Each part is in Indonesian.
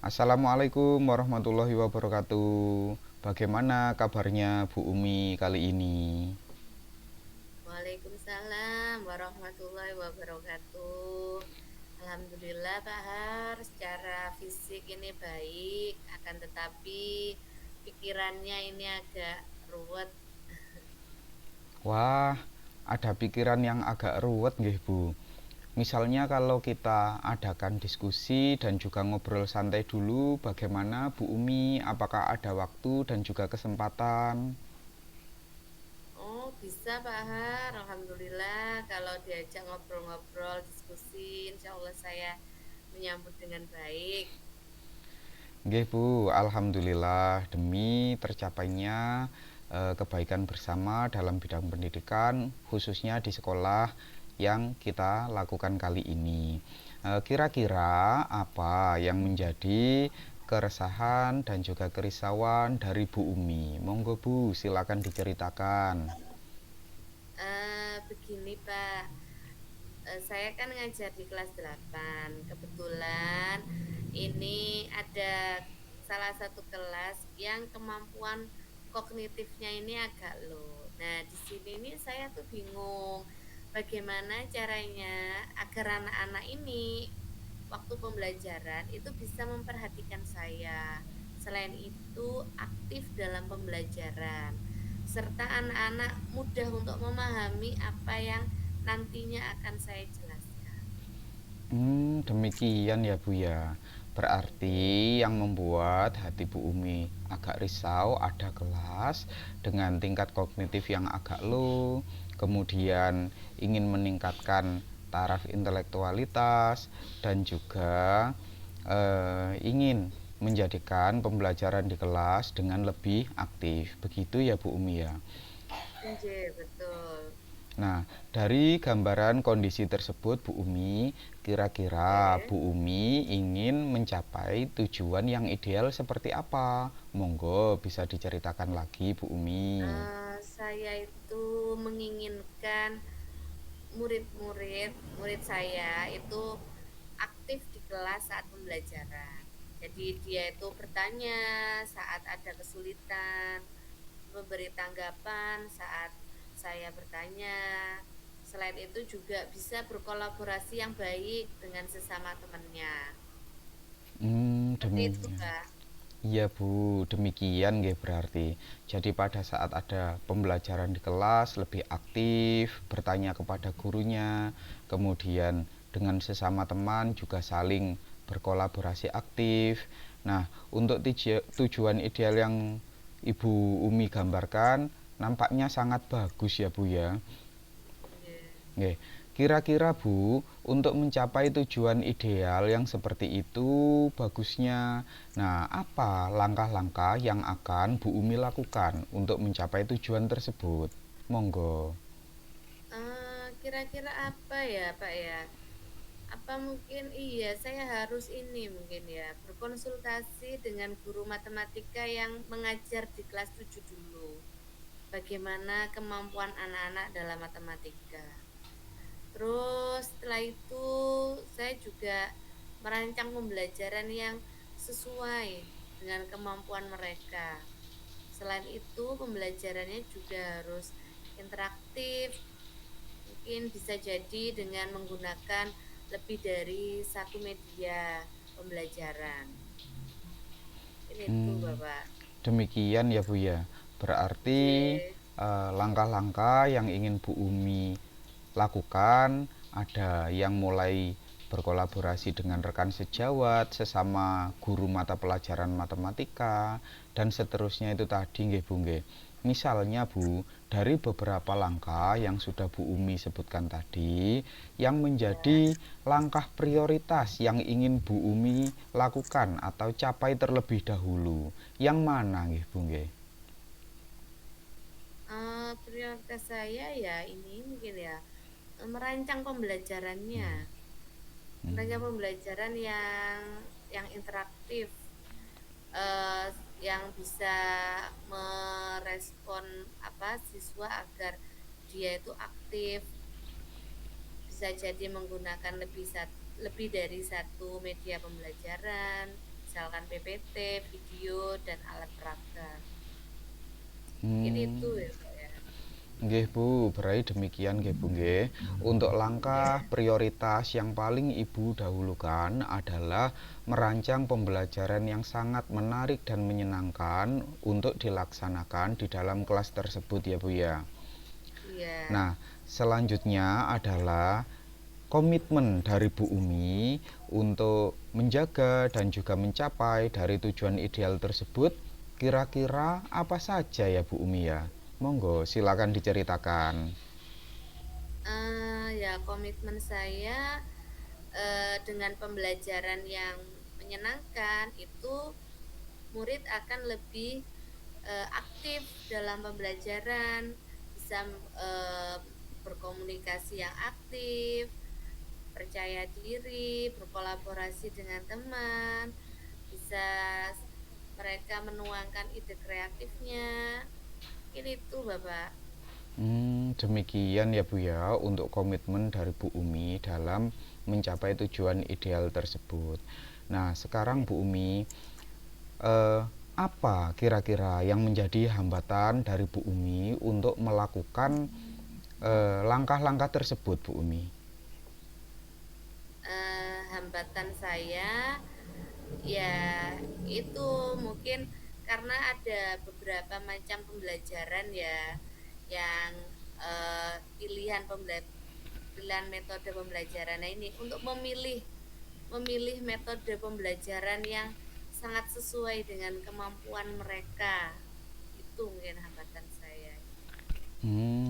Assalamualaikum warahmatullahi wabarakatuh. Bagaimana kabarnya Bu Umi kali ini? Waalaikumsalam warahmatullahi wabarakatuh. Alhamdulillah Pak Har, secara fisik ini baik, akan tetapi pikirannya ini agak ruwet. Wah, ada pikiran yang agak ruwet nggih Bu. Misalnya kalau kita adakan diskusi dan juga ngobrol santai dulu, bagaimana Bu Umi? Apakah ada waktu dan juga kesempatan? Oh, bisa Pak Har, Alhamdulillah kalau diajak ngobrol-ngobrol, diskusi, insya Allah saya menyambut dengan baik. Nggih Bu, alhamdulillah demi tercapainya kebaikan bersama dalam bidang pendidikan khususnya di sekolah yang kita lakukan kali ini. Kira-kira apa yang menjadi keresahan dan juga kerisauan dari Bu Umi? Monggo Bu, silakan diceritakan. Begini Pak, saya kan ngajar di kelas 8. Kebetulan ini ada salah satu kelas yang kemampuan kognitifnya ini agak low. Nah, di sini ini saya tuh bingung bagaimana caranya agar anak-anak ini waktu pembelajaran itu bisa memperhatikan saya. Selain itu, aktif dalam pembelajaran serta anak-anak mudah untuk memahami apa yang nantinya akan saya jelaskan. Demikian ya Bu ya. Berarti Oke. yang membuat hati Bu Umi agak risau ada kelas dengan tingkat kognitif yang agak low, kemudian ingin meningkatkan taraf intelektualitas dan juga ingin menjadikan pembelajaran di kelas dengan lebih aktif. Begitu ya Bu Umi ya. Nggih, betul. Nah, dari gambaran kondisi tersebut, Bu Umi, kira-kira Oke. Bu Umi ingin mencapai tujuan yang ideal seperti apa? Monggo bisa diceritakan lagi, Bu Umi. Saya itu menginginkan murid saya itu aktif di kelas saat pembelajaran. Jadi dia itu bertanya saat ada kesulitan, memberi tanggapan saat saya bertanya. Selain itu juga bisa berkolaborasi yang baik dengan sesama temannya. Seperti itu, Demikian. Kak. Iya Bu, demikian nggih berarti. Jadi pada saat ada pembelajaran di kelas lebih aktif, bertanya kepada gurunya, kemudian dengan sesama teman juga saling berkolaborasi aktif. Nah, untuk tujuan ideal yang Ibu Umi gambarkan nampaknya sangat bagus ya Bu ya. Iya. Nggih. Kira-kira Bu, untuk mencapai tujuan ideal yang seperti itu bagusnya. Nah, apa langkah-langkah yang akan Bu Umi lakukan untuk mencapai tujuan tersebut? Monggo. Kira-kira apa ya, Pak ya? Apa mungkin iya saya harus ini mungkin ya berkonsultasi dengan guru matematika yang mengajar di kelas 7 dulu. Bagaimana kemampuan anak-anak dalam matematika. Terus setelah itu saya juga merancang pembelajaran yang sesuai dengan kemampuan mereka. Selain itu pembelajarannya juga harus interaktif, mungkin bisa jadi dengan menggunakan lebih dari satu media pembelajaran. Ini tuh Hmm, Bapak. Demikian ya Bu ya. Berarti J. langkah-langkah yang ingin Bu Umi lakukan ada yang mulai berkolaborasi dengan rekan sejawat, sesama guru mata pelajaran matematika, dan seterusnya itu tadi nggih Bu nggih. Misalnya Bu, dari beberapa langkah yang sudah Bu Umi sebutkan tadi, yang menjadi Ya. langkah prioritas yang ingin Bu Umi lakukan atau capai terlebih dahulu. Yang mana nggih Bu nggih? Prioritas saya ya ini mungkin ya merancang pembelajarannya. Merancang pembelajaran yang interaktif, eh, yang bisa merespon apa siswa agar dia itu aktif, bisa jadi menggunakan lebih dari satu media pembelajaran misalkan PPT, video, dan alat peraga. Mungkin itu Hmm. ya Pak ya. Nggih Bu, berarti demikian nggih Bu nggih. Untuk langkah Ya. prioritas yang paling Ibu dahulukan adalah merancang pembelajaran yang sangat menarik dan menyenangkan untuk dilaksanakan di dalam kelas tersebut ya Bu ya. Iya. Nah, selanjutnya adalah komitmen dari Bu Umi untuk menjaga dan juga mencapai dari tujuan ideal tersebut. Kira-kira apa saja ya Bu Umi ya? Monggo, silakan diceritakan. Ya komitmen saya dengan pembelajaran yang menyenangkan itu murid akan lebih aktif dalam pembelajaran, bisa berkomunikasi yang aktif, percaya diri, berkolaborasi dengan teman, bisa mereka menuangkan ide kreatifnya. Ini tuh Bapak. Demikian ya Bu ya untuk komitmen dari Bu Umi dalam mencapai tujuan ideal tersebut. Nah, sekarang Bu Umi, eh, apa kira-kira yang menjadi hambatan dari Bu Umi untuk melakukan langkah-langkah tersebut Bu Umi? Hambatan saya ya itu mungkin karena ada beberapa macam pembelajaran ya yang pilihan metode pembelajaran. Nah ini untuk memilih memilih metode pembelajaran yang sangat sesuai dengan kemampuan mereka, itu mungkin hambatan saya.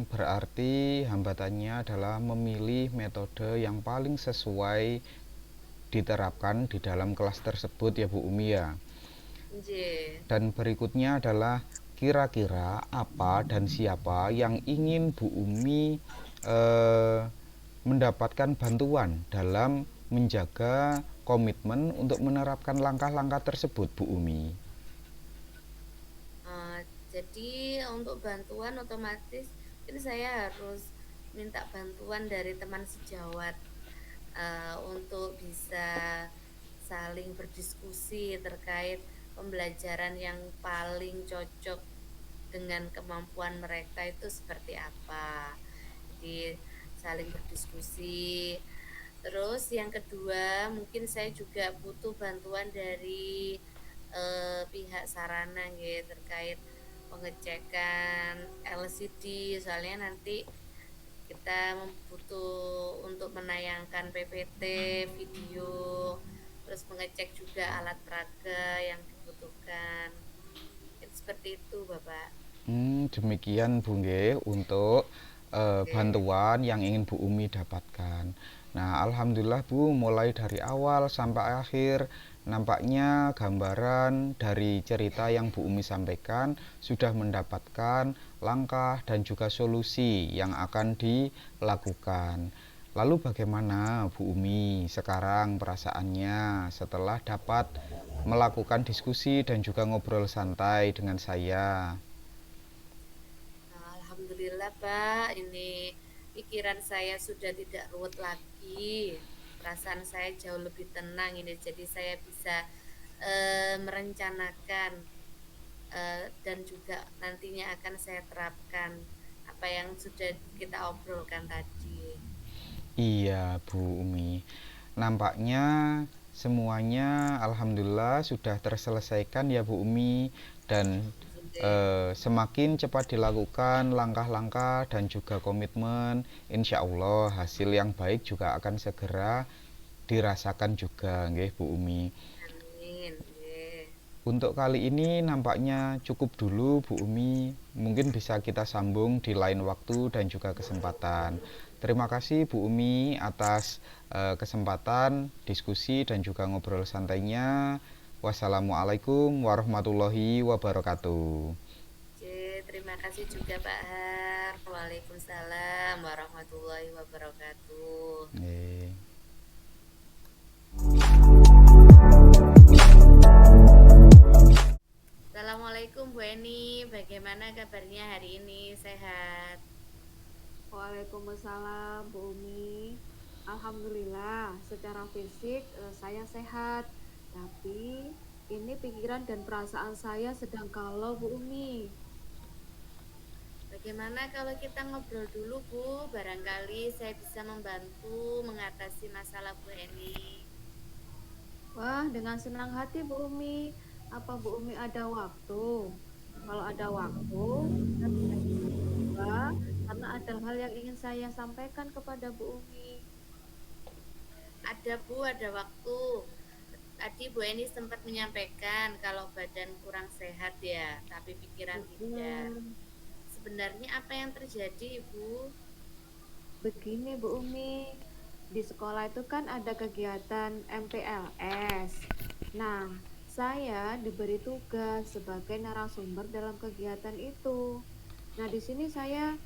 Berarti hambatannya adalah memilih metode yang paling sesuai diterapkan di dalam kelas tersebut ya Bu Umi ya. Nggih. Dan berikutnya adalah kira-kira apa dan siapa yang ingin Bu Umi eh, mendapatkan bantuan dalam menjaga komitmen untuk menerapkan langkah-langkah tersebut Bu Umi. Eh, jadi untuk bantuan otomatis ini saya harus minta bantuan dari teman sejawat untuk bisa saling berdiskusi terkait pembelajaran yang paling cocok dengan kemampuan mereka itu seperti apa. Jadi saling berdiskusi. Terus yang kedua, mungkin saya juga butuh bantuan dari pihak sarana gitu terkait pengecekan LCD, soalnya nanti kita butuh untuk menayangkan PPT, video, terus mengecek juga alat peraga yang dibutuhkan. Itu seperti itu, Bapak. Demikian Bu Nggih untuk Oke. bantuan yang ingin Bu Umi dapatkan. Nah, alhamdulillah Bu, mulai dari awal sampai akhir nampaknya gambaran dari cerita yang Bu Umi sampaikan sudah mendapatkan langkah dan juga solusi yang akan dilakukan. Lalu bagaimana Bu Umi sekarang perasaannya setelah dapat melakukan diskusi dan juga ngobrol santai dengan saya? Alhamdulillah Pak, ini pikiran saya sudah tidak ruwet lagi. Perasaan saya jauh lebih tenang ini, jadi saya bisa merencanakan dan juga nantinya akan saya terapkan apa yang sudah kita obrolkan tadi. Iya, Bu Umi. Nampaknya semuanya alhamdulillah sudah terselesaikan ya Bu Umi dan Oke. semakin cepat dilakukan langkah-langkah dan juga komitmen, insya Allah hasil yang baik juga akan segera dirasakan juga, nggih Bu Umi. Amin. Nggih. Untuk kali ini nampaknya cukup dulu Bu Umi. Mungkin bisa kita sambung di lain waktu dan juga kesempatan. Terima kasih Bu Umi atas kesempatan diskusi dan juga ngobrol santainya. Wassalamualaikum warahmatullahi wabarakatuh. Oke, terima kasih juga Pak Har. Waalaikumsalam warahmatullahi wabarakatuh. Eh. Assalamualaikum Bu Eni, bagaimana kabarnya hari ini? Sehat? Waalaikumsalam Bu Umi. Alhamdulillah secara fisik saya sehat, tapi Ini pikiran dan perasaan saya sedang galau, Bu Umi. Bagaimana kalau kita ngobrol dulu, Bu? Barangkali saya bisa membantu mengatasi masalah Bu Eni. Wah, dengan senang hati, Bu Umi. Apa Bu Umi ada waktu? Kalau ada waktu, kita bisa coba, karena ada hal yang ingin saya sampaikan kepada Bu Umi. Ada, Bu, ada waktu. Tadi Bu Eni sempat menyampaikan kalau badan kurang sehat ya, tapi pikiran tidak. Mm-mm. Sebenarnya apa yang terjadi, Ibu? Begini Bu Umi, di sekolah itu kan ada kegiatan MPLS. Nah, saya diberi tugas sebagai narasumber dalam kegiatan itu. Nah, di sini saya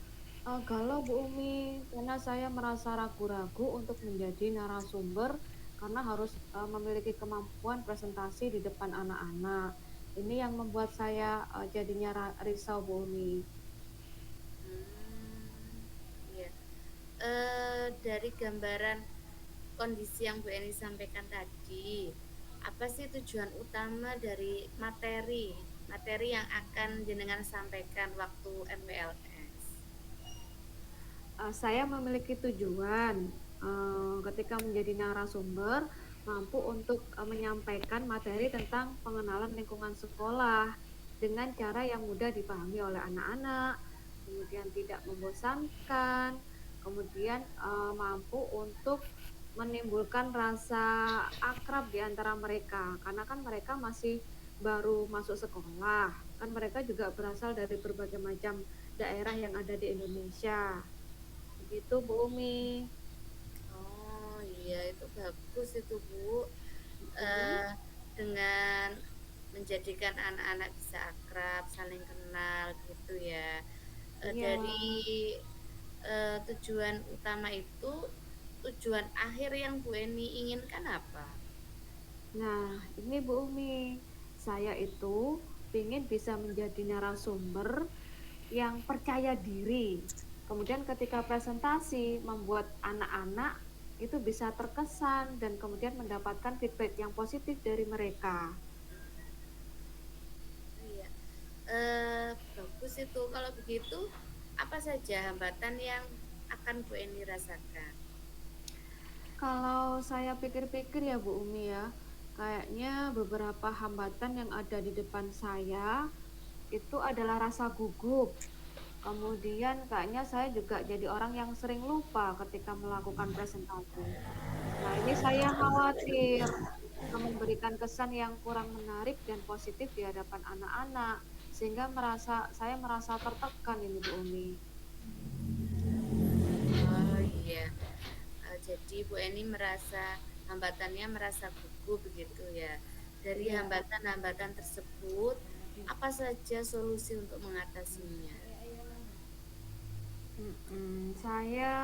galau Bu Umi, karena saya merasa ragu-ragu untuk menjadi narasumber karena harus memiliki kemampuan presentasi di depan anak-anak. Ini yang membuat saya jadinya risau Bu Umi. Hmm, iya. Dari gambaran kondisi yang Bu Eni sampaikan tadi, apa sih tujuan utama dari materi yang akan jenengan sampaikan waktu MPLS? Saya memiliki tujuan ketika menjadi narasumber mampu untuk menyampaikan materi tentang pengenalan lingkungan sekolah dengan cara yang mudah dipahami oleh anak-anak, kemudian tidak membosankan, kemudian mampu untuk menimbulkan rasa akrab di antara mereka karena kan mereka masih baru masuk sekolah, kan mereka juga berasal dari berbagai macam daerah yang ada di Indonesia. Begitu Bu Umi. Oh iya, itu bagus itu, Bu. Hmm, Eh, dengan menjadikan anak-anak bisa akrab, saling kenal gitu ya. iya. Dari tujuan utama itu, tujuan akhir yang Bu Eni inginkan apa? Nah, ini Bu Umi, saya itu ingin bisa menjadi narasumber yang percaya diri. Kemudian ketika presentasi membuat anak-anak itu bisa terkesan dan kemudian mendapatkan feedback yang positif dari mereka. Iya. Bagus itu. Kalau begitu, apa saja hambatan yang akan Bu Eni rasakan? Kalau saya pikir-pikir ya Bu Umi ya, kayaknya beberapa hambatan yang ada di depan saya itu adalah rasa gugup. Kemudian kayaknya saya juga jadi orang yang sering lupa ketika melakukan presentasi. Nah, ini saya khawatir memberikan kesan yang kurang menarik dan positif di hadapan anak-anak, sehingga saya merasa tertekan ini Bu Umi. Oh iya. Jadi Bu Eni merasa hambatannya merasa gugup begitu ya. Dari Iya, hambatan-hambatan tersebut, apa saja solusi untuk mengatasinya? saya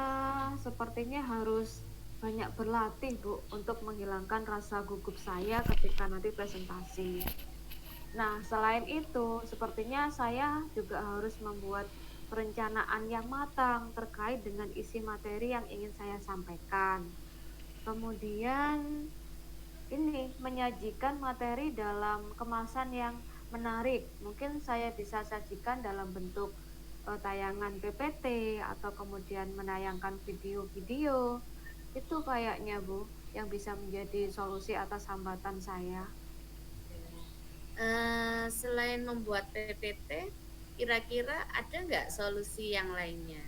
sepertinya harus banyak berlatih Bu untuk menghilangkan rasa gugup saya ketika nanti presentasi. Nah, selain itu, sepertinya saya juga harus membuat perencanaan yang matang terkait dengan isi materi yang ingin saya sampaikan. Kemudian ini menyajikan materi dalam kemasan yang menarik. Mungkin saya bisa sajikan dalam bentuk tayangan PPT atau kemudian menayangkan video-video. Itu kayaknya Bu yang bisa menjadi solusi atas hambatan saya. Selain membuat PPT, kira-kira ada nggak solusi yang lainnya?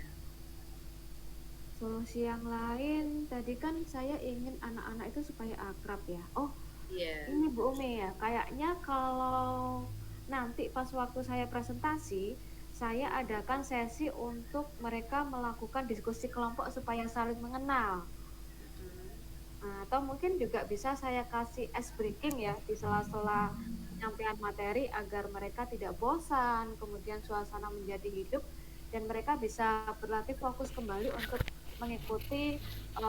Solusi yang lain, tadi kan saya ingin anak-anak itu supaya akrab ya. Oh, Iya. ini Bu Umi ya, kayaknya kalau nanti pas waktu saya presentasi, saya adakan sesi untuk mereka melakukan diskusi kelompok supaya saling mengenal. Mm-mm. Nah, atau mungkin juga bisa saya kasih ice breaking ya di sela-sela penyampaian materi agar mereka tidak bosan, kemudian suasana menjadi hidup dan mereka bisa berlatih fokus kembali untuk mengikuti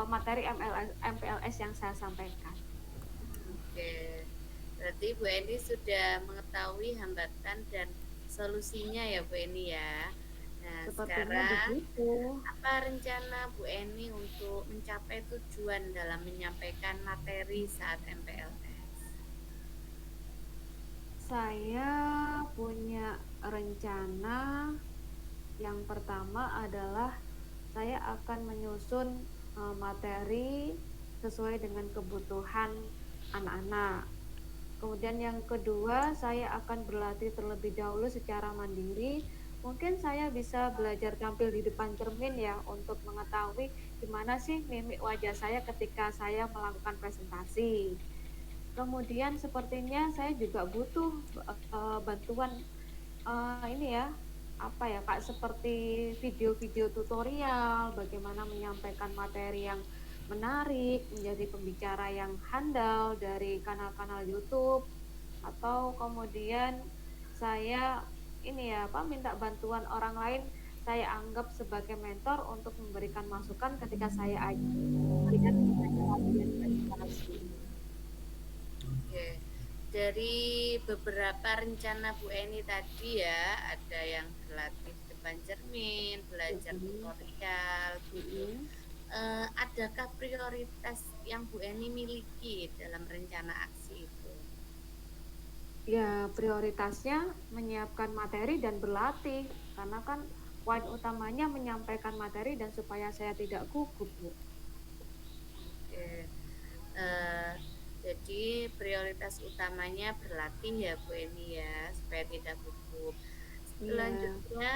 materi MPLS yang saya sampaikan. Oke, berarti Bu Eni sudah mengetahui hambatan dan solusinya ya Bu Eni ya. Nah, Sepertinya sekarang begitu. apa rencana Bu Eni untuk mencapai tujuan dalam menyampaikan materi saat MPLS? Saya punya rencana. Yang pertama adalah saya akan menyusun materi sesuai dengan kebutuhan anak-anak. Kemudian yang kedua, saya akan berlatih terlebih dahulu secara mandiri. Mungkin saya bisa belajar tampil di depan cermin ya untuk mengetahui gimana sih mimik wajah saya ketika saya melakukan presentasi. Kemudian sepertinya saya juga butuh bantuan ini ya, apa ya Kak, seperti video-video tutorial bagaimana menyampaikan materi yang menarik, menjadi pembicara yang handal dari kanal-kanal YouTube, atau kemudian saya ini ya apa minta bantuan orang lain, saya anggap sebagai mentor untuk memberikan masukan ketika saya melihat mereka latihan presentasi. Oke. Dari beberapa rencana Bu Eni tadi ya, ada yang berlatih di depan cermin, belajar Mm-mm, tutorial gitu. mm-mm. Adakah prioritas yang Bu Eni miliki dalam rencana aksi itu? Ya, prioritasnya menyiapkan materi dan berlatih, karena kan poin utamanya menyampaikan materi dan supaya saya tidak gugup, Bu. Oke. Eh, jadi prioritas utamanya berlatih ya Bu Eni ya, supaya tidak gugup. Iya, Selanjutnya,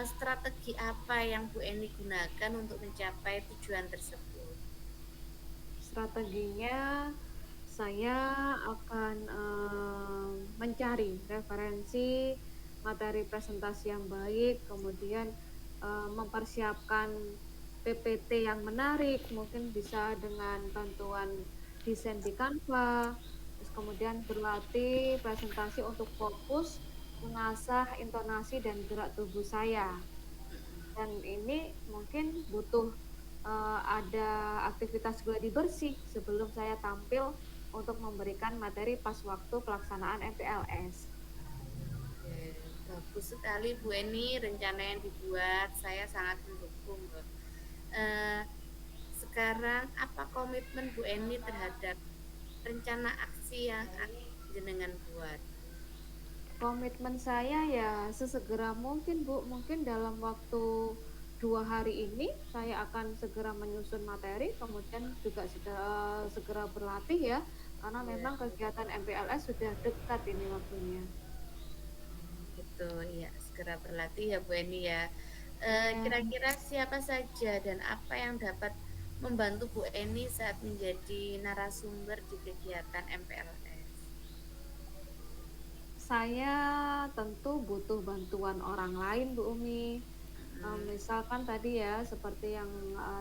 strategi apa yang Bu Eni gunakan untuk mencapai tujuan tersebut? strateginya saya akan mencari referensi materi presentasi yang baik, kemudian mempersiapkan PPT yang menarik, mungkin bisa dengan bantuan desain di Canva, terus kemudian berlatih presentasi untuk fokus mengasah intonasi dan gerak tubuh saya. Dan ini mungkin butuh ada aktivitas gladi bersih sebelum saya tampil untuk memberikan materi pas waktu pelaksanaan MPLS. Oke, bagus sekali Bu Eni rencana yang dibuat. Saya sangat mendukung loh. Eh, Sekarang apa komitmen Bu Eni terhadap rencana aksi yang jenengan buat? Komitmen saya ya sesegera mungkin Bu, mungkin dalam waktu 2 hari ini saya akan segera menyusun materi, kemudian juga segera berlatih ya, karena Ya, memang kegiatan MPLS sudah dekat ini waktunya. gitu ya. Segera berlatih ya Bu Eni ya. Iya. Kira-kira siapa saja dan apa yang dapat membantu Bu Eni saat menjadi narasumber di kegiatan MPLS? Saya tentu butuh bantuan orang lain, Bu Umi. Mm-mm. Misalkan tadi ya, seperti yang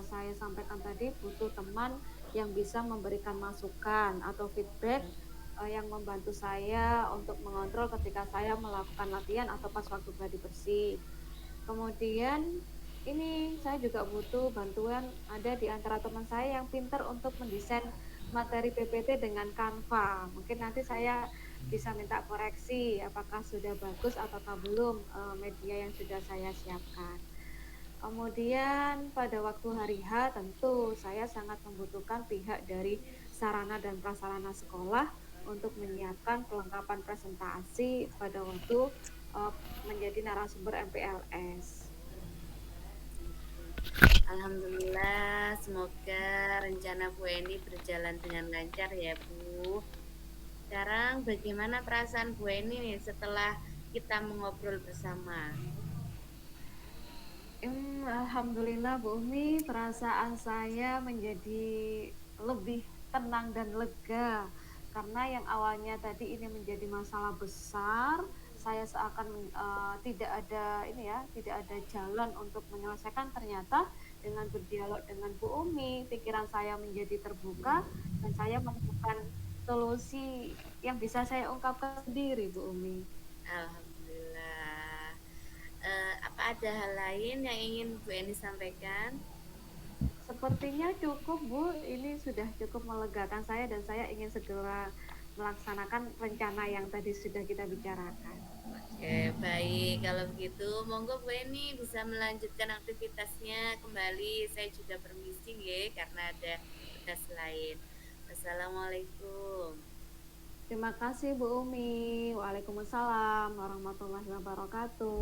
saya sampaikan tadi, butuh teman yang bisa memberikan masukan atau feedback yang membantu saya untuk mengontrol ketika saya melakukan latihan atau pas waktu gladi bersih. Kemudian ini saya juga butuh bantuan ada di antara teman saya yang pintar untuk mendesain materi PPT dengan Canva. Mungkin nanti saya bisa minta koreksi apakah sudah bagus ataukah belum media yang sudah saya siapkan. Kemudian pada waktu hari H tentu saya sangat membutuhkan pihak dari sarana dan prasarana sekolah untuk menyiapkan kelengkapan presentasi pada waktu uh, menjadi narasumber MPLS. Alhamdulillah, semoga rencana Bu Eni berjalan dengan lancar ya Bu. Sekarang bagaimana perasaan Bu Eni nih setelah kita mengobrol bersama? Alhamdulillah Bu Umi, perasaan saya menjadi lebih tenang dan lega karena yang awalnya tadi ini menjadi masalah besar, saya seakan tidak ada ini ya, tidak ada jalan untuk menyelesaikan. Ternyata dengan berdialog dengan Bu Umi, pikiran saya menjadi terbuka dan saya menemukan solusi yang bisa saya ungkapkan sendiri, Bu Umi. Alhamdulillah. Apa ada hal lain yang ingin Bu Eni sampaikan? Sepertinya cukup, Bu. Ini sudah cukup melegakan saya dan saya ingin segera melaksanakan rencana yang tadi sudah kita bicarakan. Oke, baik. Kalau begitu, monggo Bu Eni bisa melanjutkan aktivitasnya kembali. Saya juga permisi ya, karena ada tugas lain. Wassalamualaikum. Terima kasih Bu Umi. Waalaikumsalam warahmatullahi wabarakatuh.